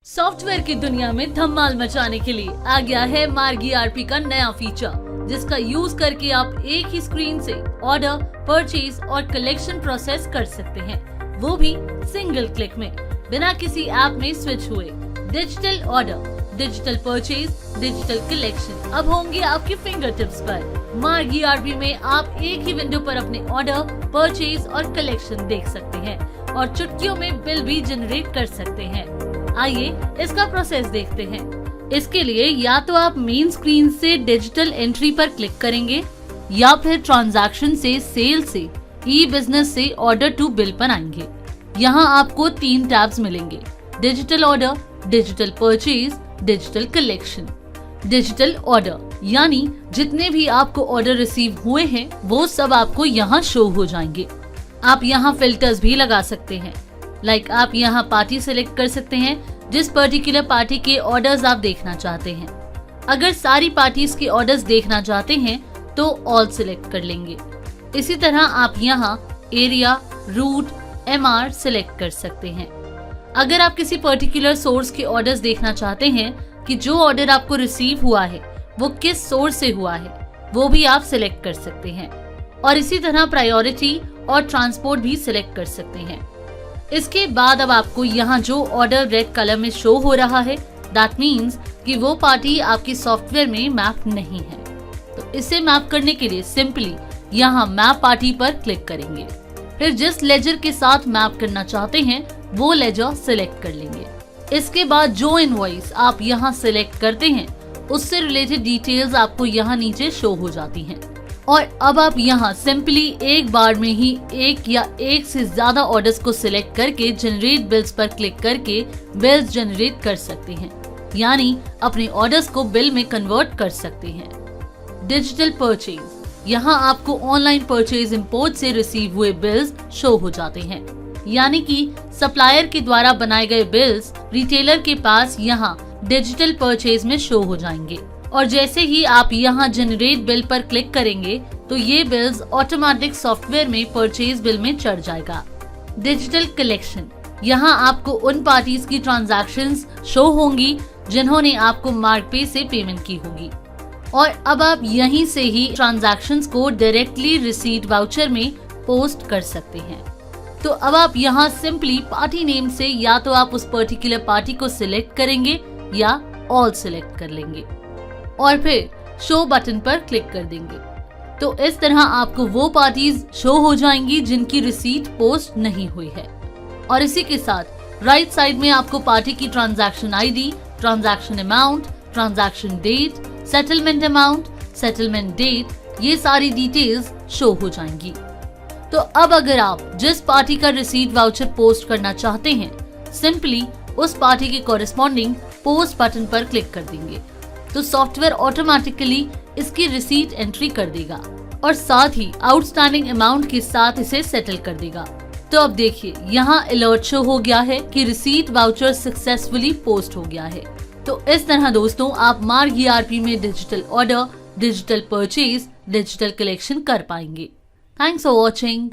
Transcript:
Software की दुनिया में धमाल मचाने के लिए आ गया है मार्गी ईआरपी का नया फीचर, जिसका यूज करके आप एक ही स्क्रीन से ऑर्डर, परचेज और कलेक्शन प्रोसेस कर सकते हैं, वो भी सिंगल क्लिक में, बिना किसी ऐप में स्विच हुए। Digital order, digital purchase, digital collection अब होंगे आपके फिंगर टिप्स पर। मार्गी ईआरपी में आप एक ही विंडो पर अपने ऑर्डर, परचेज और कलेक्शन देख सकते हैं और चुटकियों में बिल भी जनरेट कर सकते हैं। आइए इसका प्रोसेस देखते हैं। इसके लिए या तो आप मेन स्क्रीन से डिजिटल एंट्री पर क्लिक करेंगे या फिर ट्रांजैक्शन से, सेल से, ई बिजनेस से ऑर्डर टू बिल पर आएंगे। यहाँ आपको 3 टैब्स मिलेंगे: digital order, digital purchase, digital collection. Digital order यानी जितने भी आपको ऑर्डर रिसीव हुए हैं वो सब आपको यहाँ शो हो जाएंगे। आप यहाँ फिल्टर्स भी लगा सकते हैं। आप यहाँ पार्टी सिलेक्ट कर सकते हैं, जिस पर्टिकुलर पार्टी के ऑर्डर्स आप देखना चाहते हैं। अगर सारी पार्टीज के ऑर्डर्स देखना चाहते हैं तो ऑल सिलेक्ट कर लेंगे। इसी तरह आप यहाँ एरिया, रूट, एमआर सिलेक्ट कर सकते हैं। अगर आप किसी पर्टिकुलर सोर्स के ऑर्डर्स देखना चाहते हैं कि जो ऑर्डर आपको रिसीव हुआ है वो किस सोर्स से हुआ है, वो भी आप सिलेक्ट कर सकते हैं। और इसी तरह प्रायोरिटी और ट्रांसपोर्ट भी सिलेक्ट कर सकते हैं। इसके बाद अब आपको यहाँ जो ऑर्डर रेड कलर में शो हो रहा है, दैट मीन्स कि वो पार्टी आपके सॉफ्टवेयर में मैप नहीं है। तो इसे मैप करने के लिए सिंपली यहाँ मैप पार्टी पर क्लिक करेंगे। फिर जिस लेजर के साथ मैप करना चाहते हैं वो लेजर सिलेक्ट कर लेंगे। इसके बाद जो इनवॉइस आप यहाँ सिलेक्ट करते हैं उससे रिलेटेड डिटेल्स आपको यहाँ नीचे शो हो जाती हैं। और अब आप यहाँ सिंपली एक बार में ही एक या एक से ज्यादा ऑर्डर्स को सिलेक्ट करके जनरेट बिल्स पर क्लिक करके बिल्स जनरेट कर सकते हैं, यानी अपने ऑर्डर्स को बिल में कन्वर्ट कर सकते हैं। डिजिटल परचेज, यहाँ आपको ऑनलाइन परचेज इंपोर्ट से रिसीव हुए बिल्स शो हो जाते हैं, यानी कि सप्लायर के द्वारा बनाए गए बिल्स रिटेलर के पास यहाँ डिजिटल परचेज में शो हो जाएंगे। और जैसे ही आप यहाँ जनरेट बिल पर क्लिक करेंगे तो ये बिल्स ऑटोमेटिक सॉफ्टवेयर में परचेज बिल में चढ़ जाएगा। डिजिटल कलेक्शन, यहाँ आपको उन पार्टीज की ट्रांजैक्शंस शो होंगी जिन्होंने आपको मार्कपे से पेमेंट की होगी। और अब आप यहीं से ही ट्रांजैक्शंस को डायरेक्टली रिसीट वाउचर में पोस्ट कर सकते हैं। तो अब आप यहाँ सिंपली पार्टी नेम से या तो आप उस पर्टिकुलर पार्टी को सिलेक्ट करेंगे या ऑल सिलेक्ट कर लेंगे और फिर शो बटन पर क्लिक कर देंगे। तो इस तरह आपको वो पार्टीज शो हो जाएंगी जिनकी रिसीट पोस्ट नहीं हुई है। और इसी के साथ राइट साइड में आपको पार्टी की transaction ID, transaction amount, transaction date, settlement amount, settlement date, ये सारी डिटेल्स शो हो जाएंगी। तो अब अगर आप जिस पार्टी का रिसीट वाउचर पोस्ट करना चाहते हैं सिंपली उस पार्टी के कॉरेस्पॉन्डिंग पोस्ट बटन पर क्लिक कर देंगे, तो सॉफ्टवेयर ऑटोमेटिकली इसकी रिसीट एंट्री कर देगा और साथ ही आउटस्टैंडिंग अमाउंट के साथ इसे सेटल कर देगा। तो अब देखिए यहाँ अलर्ट शो हो गया है कि रिसीट वाउचर सक्सेसफुली पोस्ट हो गया है। तो इस तरह दोस्तों आप मार्गी ईआरपी में digital order, digital purchase, digital collection कर पाएंगे। Thanks for watching.